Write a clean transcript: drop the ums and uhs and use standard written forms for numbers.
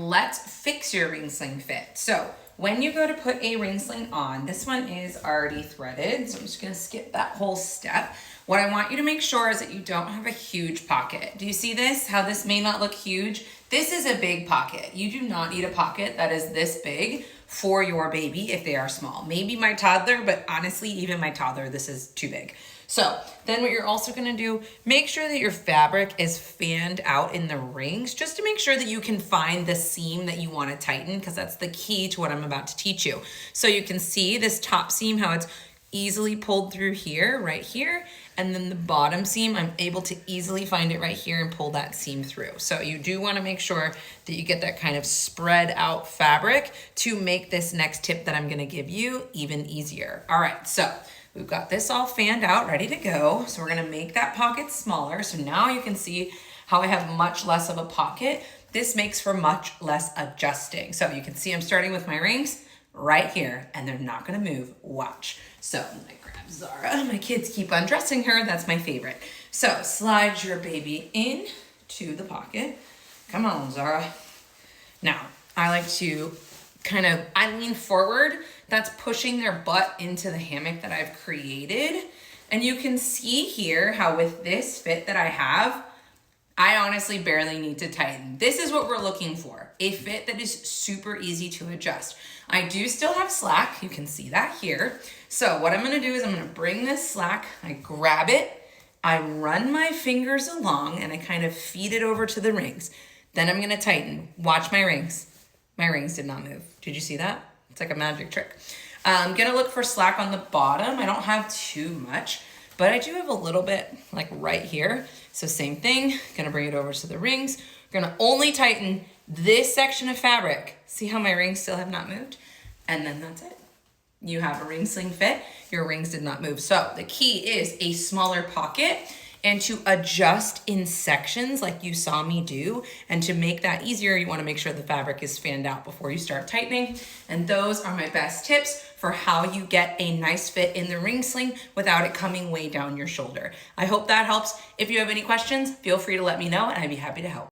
let's fix your ring sling fit. So when you go to put a ring sling on, this one is already threaded, so I'm just gonna skip that whole step. What I want you to make sure is that you don't have a huge pocket. Do you see this? How this may not look huge? This is a big pocket. You do not need a pocket that is this big for your baby if they are small. Maybe my toddler, but honestly, even my toddler, this is too big. So then what you're also gonna do, make sure that your fabric is fanned out in the rings, just to make sure that you can find the seam that you wanna tighten, because that's the key to what I'm about to teach you. So you can see this top seam, how it's easily pulled through here, right here, and then the bottom seam, I'm able to easily find it right here and pull that seam through. So you do wanna make sure that you get that kind of spread out fabric to make this next tip that I'm gonna give you even easier. All right, so we've got this all fanned out, ready to go. So we're gonna make that pocket smaller. So now you can see how I have much less of a pocket. This makes for much less adjusting. So you can see I'm starting with my rings right here, and they're not gonna move, watch. So I grab Zara, my kids keep undressing her, that's my favorite. So slide your baby in to the pocket. Come on, Zara. Now, I like to I lean forward, that's pushing their butt into the hammock that I've created. And you can see here how with this fit that I have, I honestly barely need to tighten. This is what we're looking for, a fit that is super easy to adjust. I do still have slack, you can see that here. So what I'm gonna do is I'm gonna bring this slack, I grab it, I run my fingers along and I kind of feed it over to the rings. Then I'm gonna tighten, watch my rings. My rings did not move. Did you see that? It's like a magic trick. I'm gonna look for slack on the bottom. I don't have too much, but I do have a little bit like right here. So same thing, gonna bring it over to the rings. We're gonna only tighten this section of fabric. See how my rings still have not moved? And then that's it. You have a ring sling fit, your rings did not move. So the key is a smaller pocket and to adjust in sections like you saw me do. And to make that easier, you wanna make sure the fabric is fanned out before you start tightening. And those are my best tips for how you get a nice fit in the ring sling without it coming way down your shoulder. I hope that helps. If you have any questions, feel free to let me know and I'd be happy to help.